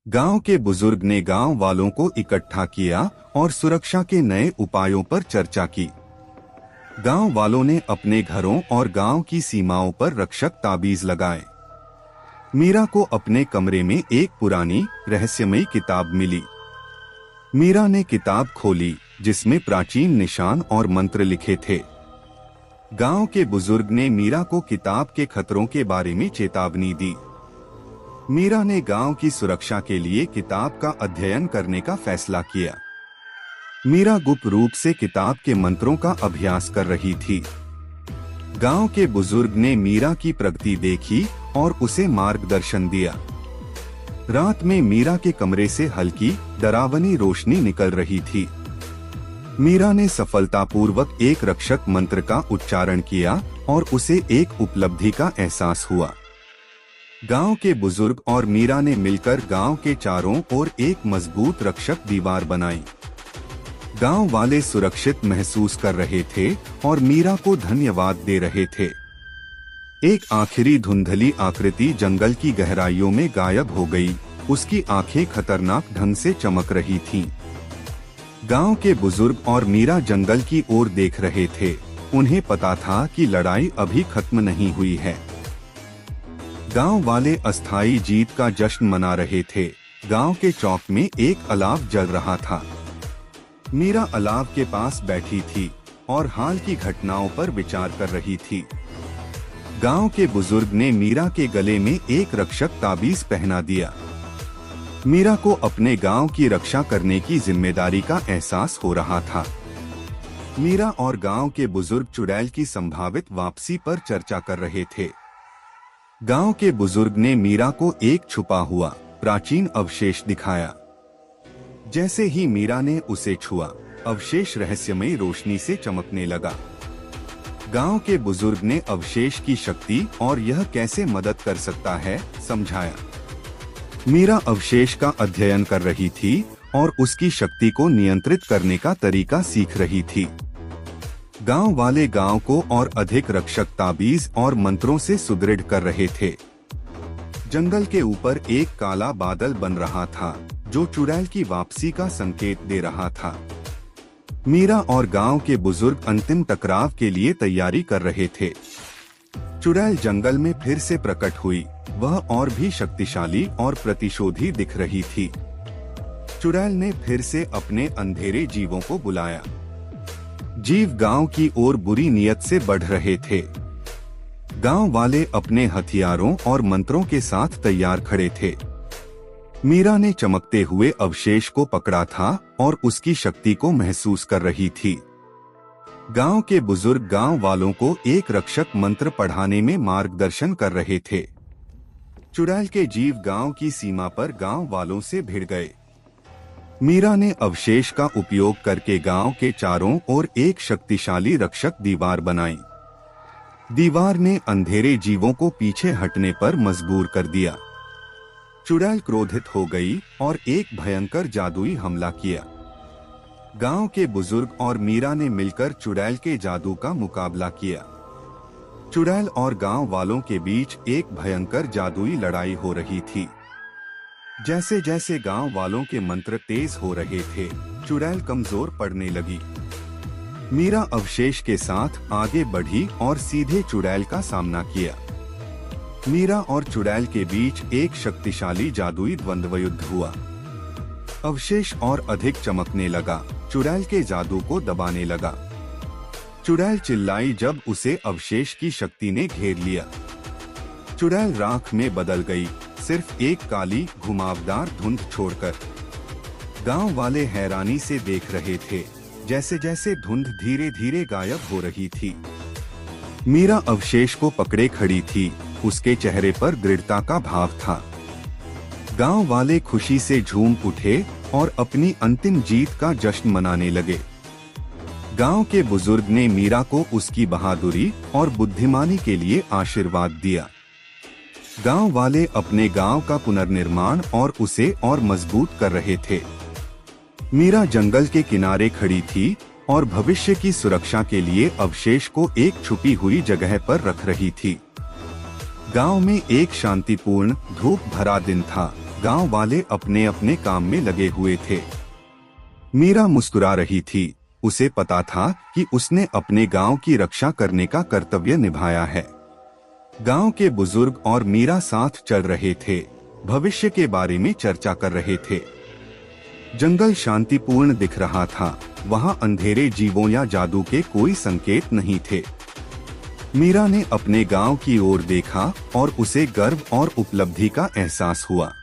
गांव के बुजुर्ग ने गांव वालों को इकट्ठा किया और सुरक्षा के नए उपायों पर चर्चा की। गांव वालों ने अपने घरों और गांव की सीमाओं पर रक्षक ताबीज लगाए। मीरा को अपने कमरे में एक पुरानी रहस्यमयी किताब मिली। मीरा ने किताब खोली जिसमें प्राचीन निशान और मंत्र लिखे थे। गांव के बुजुर्ग ने मीरा को किताब के खतरों के बारे में चेतावनी दी। मीरा ने गांव की सुरक्षा के लिए किताब का अध्ययन करने का फैसला किया। मीरा गुप्त रूप से किताब के मंत्रों का अभ्यास कर रही थी। गांव के बुजुर्ग ने मीरा की प्रगति देखी और उसे मार्गदर्शन दिया। रात में मीरा के कमरे से हल्की डरावनी रोशनी निकल रही थी। मीरा ने सफलतापूर्वक एक रक्षक मंत्र का उच्चारण किया और उसे एक उपलब्धि का एहसास हुआ। गांव के बुजुर्ग और मीरा ने मिलकर गांव के चारों ओर एक मजबूत रक्षक दीवार बनाई। गांव वाले सुरक्षित महसूस कर रहे थे और मीरा को धन्यवाद दे रहे थे। एक आखिरी धुंधली आकृति जंगल की गहराइयों में गायब हो गई। उसकी आंखें खतरनाक ढंग से चमक रही थीं। गांव के बुजुर्ग और मीरा जंगल की ओर देख रहे थे। उन्हें पता था कि लड़ाई अभी खत्म नहीं हुई है। गांव वाले अस्थायी जीत का जश्न मना रहे थे। गांव के चौक में एक अलाव जल रहा था। मीरा अलाव के पास बैठी थी और हाल की घटनाओं पर विचार कर रही थी। गांव के बुजुर्ग ने मीरा के गले में एक रक्षक ताबीज पहना दिया। मीरा को अपने गांव की रक्षा करने की जिम्मेदारी का एहसास हो रहा था। मीरा और गांव के बुजुर्ग चुड़ैल की संभावित वापसी पर चर्चा कर रहे थे। गांव के बुजुर्ग ने मीरा को एक छुपा हुआ प्राचीन अवशेष दिखाया। जैसे ही मीरा ने उसे छुआ, अवशेष रहस्यमयी रोशनी से चमकने लगा। गांव के बुजुर्ग ने अवशेष की शक्ति और यह कैसे मदद कर सकता है समझाया। मीरा अवशेष का अध्ययन कर रही थी और उसकी शक्ति को नियंत्रित करने का तरीका सीख रही थी। गांव वाले गांव को और अधिक रक्षक ताबीज और मंत्रों से सुदृढ़ कर रहे थे। जंगल के ऊपर एक काला बादल बन रहा था जो चुड़ैल की वापसी का संकेत दे रहा था। मीरा और गांव के बुजुर्ग अंतिम टकराव के लिए तैयारी कर रहे थे। चुड़ैल जंगल में फिर से प्रकट हुई। वह और भी शक्तिशाली और प्रतिशोधी दिख रही थी। चुड़ैल ने फिर से अपने अंधेरे जीवों को बुलाया। जीव गांव की ओर बुरी नियत से बढ़ रहे थे। गांव वाले अपने हथियारों और मंत्रों के साथ तैयार खड़े थे। मीरा ने चमकते हुए अवशेष को पकड़ा था और उसकी शक्ति को महसूस कर रही थी। गांव के बुजुर्ग गांव वालों को एक रक्षक मंत्र पढ़ाने में मार्गदर्शन कर रहे थे। चुड़ैल के जीव गांव की सीमा पर गांव वालों से भिड़ गए। मीरा ने अवशेष का उपयोग करके गांव के चारों ओर एक शक्तिशाली रक्षक दीवार बनाई। दीवार ने अंधेरे जीवों को पीछे हटने पर मजबूर कर दिया। चुड़ैल क्रोधित हो गई और एक भयंकर जादुई हमला किया। गांव के बुजुर्ग और मीरा ने मिलकर चुड़ैल के जादू का मुकाबला किया। चुड़ैल और गांव वालों के बीच एक भयंकर जादुई लड़ाई हो रही थी। जैसे जैसे गांव वालों के मंत्र तेज हो रहे थे, चुड़ैल कमजोर पड़ने लगी। मीरा अवशेष के साथ आगे बढ़ी और सीधे चुड़ैल का सामना किया। मीरा और चुड़ैल के बीच एक शक्तिशाली जादुई द्वंद्व युद्ध हुआ। अवशेष और अधिक चमकने लगा। चुड़ैल के जादू को दबाने लगा। चुड़ैल चिल्लाई जब उसे अवशेष की शक्ति ने घेर लिया। चुड़ैल राख में बदल गई, सिर्फ एक काली घुमावदार धुंध छोड़कर। गांव वाले हैरानी से देख रहे थे जैसे जैसे धुंध धीरे धीरे गायब हो रही थी। मीरा अवशेष को पकड़े खड़ी थी। उसके चेहरे पर दृढ़ता का भाव था। गांव वाले खुशी से झूम उठे और अपनी अंतिम जीत का जश्न मनाने लगे। गांव के बुजुर्ग ने मीरा को उसकी बहादुरी और बुद्धिमानी के लिए आशीर्वाद दिया। गांव वाले अपने गांव का पुनर्निर्माण और उसे और मजबूत कर रहे थे। मीरा जंगल के किनारे खड़ी थी और भविष्य की सुरक्षा के लिए अवशेष को एक छुपी हुई जगह पर रख रही थी। गांव में एक शांतिपूर्ण धूप भरा दिन था। गांव वाले अपने अपने काम में लगे हुए थे। मीरा मुस्कुरा रही थी। उसे पता था कि उसने अपने गांव की रक्षा करने का कर्तव्य निभाया है। गांव के बुजुर्ग और मीरा साथ चल रहे थे, भविष्य के बारे में चर्चा कर रहे थे। जंगल शांतिपूर्ण दिख रहा था, वहां अंधेरे जीवों या जादू के कोई संकेत नहीं थे। मीरा ने अपने गांव की ओर देखा और उसे गर्व और उपलब्धि का एहसास हुआ।